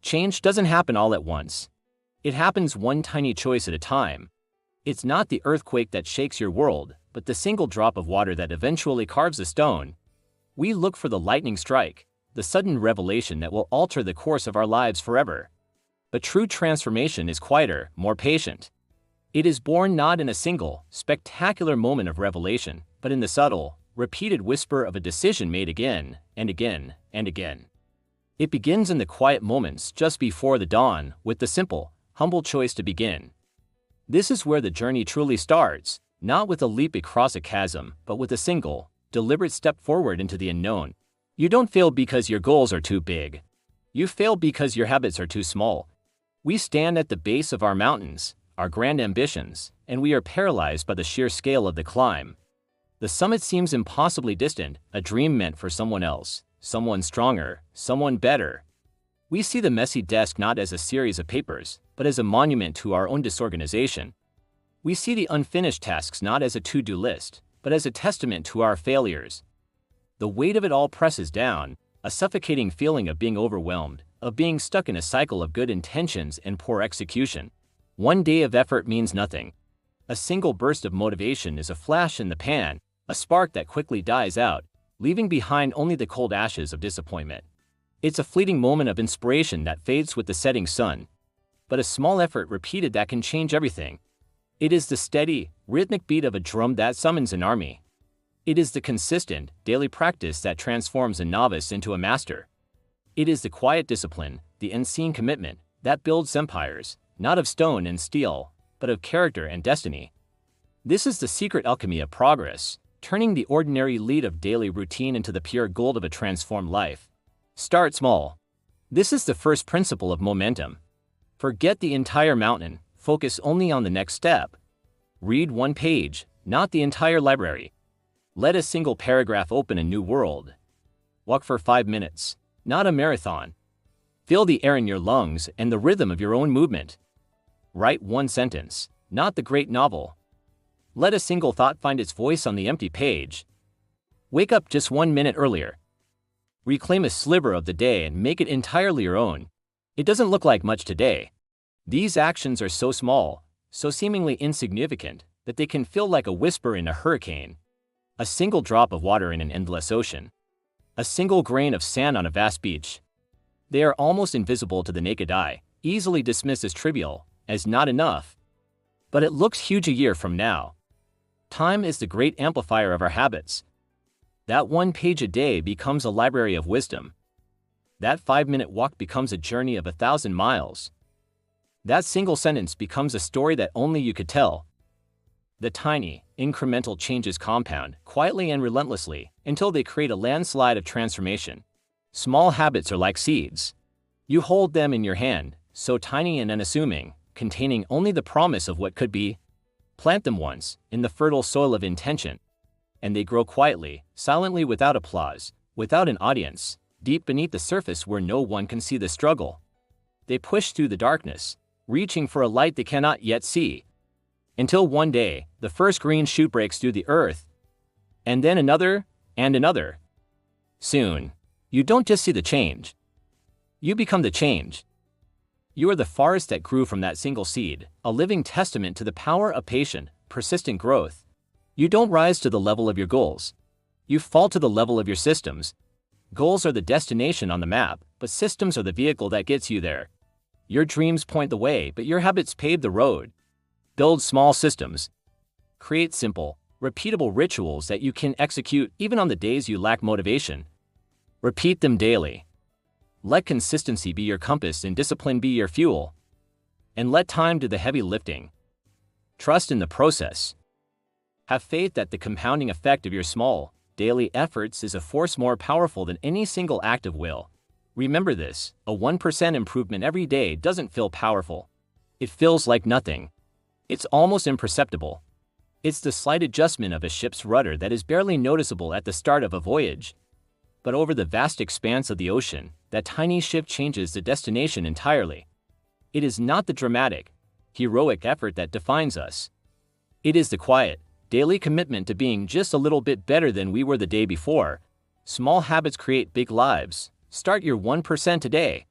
Change doesn't happen all at once. It happens one tiny choice at a time. It's not the earthquake that shakes your world, but the single drop of water that eventually carves a stone. We look for the lightning strike, the sudden revelation that will alter the course of our lives forever. But true transformation is quieter, more patient. It is born not in a single, spectacular moment of revelation, but in the subtle, repeated whisper of a decision made again, and again, and again. It begins in the quiet moments just before the dawn, with the simple, humble choice to begin. This is where the journey truly starts, not with a leap across a chasm, but with a single, deliberate step forward into the unknown. You don't fail because your goals are too big. You fail because your habits are too small. We stand at the base of our mountains, our grand ambitions, and we are paralyzed by the sheer scale of the climb. The summit seems impossibly distant, a dream meant for someone else, someone stronger, someone better. We see the messy desk not as a series of papers, but as a monument to our own disorganization. We see the unfinished tasks not as a to-do list, but as a testament to our failures. The weight of it all presses down, a suffocating feeling of being overwhelmed, of being stuck in a cycle of good intentions and poor execution. One day of effort means nothing. A single burst of motivation is a flash in the pan, a spark that quickly dies out, leaving behind only the cold ashes of disappointment. It's a fleeting moment of inspiration that fades with the setting sun. But a small effort repeated that can change everything. It is the steady, rhythmic beat of a drum that summons an army. It is the consistent, daily practice that transforms a novice into a master. It is the quiet discipline, the unseen commitment, that builds empires, not of stone and steel, but of character and destiny. This is the secret alchemy of progress, turning the ordinary lead of daily routine into the pure gold of a transformed life. Start small. This is the first principle of momentum. Forget the entire mountain, focus only on the next step. Read one page, not the entire library. Let a single paragraph open a new world. Walk for 5 minutes, not a marathon. Feel the air in your lungs and the rhythm of your own movement. Write one sentence, not the great novel. Let a single thought find its voice on the empty page. Wake up just 1 minute earlier. Reclaim a sliver of the day and make it entirely your own. It doesn't look like much today. These actions are so small, so seemingly insignificant, that they can feel like a whisper in a hurricane. A single drop of water in an endless ocean. A single grain of sand on a vast beach. They are almost invisible to the naked eye, easily dismissed as trivial, as not enough. But it looks huge a year from now. Time is the great amplifier of our habits. That 1 page a day becomes a library of wisdom. That 5-minute walk becomes a journey of 1,000 miles. That single sentence becomes a story that only you could tell. The tiny, incremental changes compound, quietly and relentlessly, until they create a landslide of transformation. Small habits are like seeds. You hold them in your hand, so tiny and unassuming, containing only the promise of what could be. Plant them once, in the fertile soil of intention. And they grow quietly, silently, without applause, without an audience, deep beneath the surface where no one can see the struggle. They push through the darkness, reaching for a light they cannot yet see. Until one day, the first green shoot breaks through the earth. And then another, and another. Soon, you don't just see the change. You become the change. You are the forest that grew from that single seed, a living testament to the power of patient, persistent growth. You don't rise to the level of your goals. You fall to the level of your systems. Goals are the destination on the map, but systems are the vehicle that gets you there. Your dreams point the way, but your habits pave the road. Build small systems. Create simple, repeatable rituals that you can execute even on the days you lack motivation. Repeat them daily. Let consistency be your compass and discipline be your fuel. And let time do the heavy lifting. Trust in the process. Have faith that the compounding effect of your small, daily efforts is a force more powerful than any single act of will. Remember this, a 1% improvement every day doesn't feel powerful. It feels like nothing. It's almost imperceptible. It's the slight adjustment of a ship's rudder that is barely noticeable at the start of a voyage. But over the vast expanse of the ocean, that tiny shift changes the destination entirely. It is not the dramatic, heroic effort that defines us. It is the quiet, daily commitment to being just a little bit better than we were the day before. Small habits create big lives. Start your 1% today.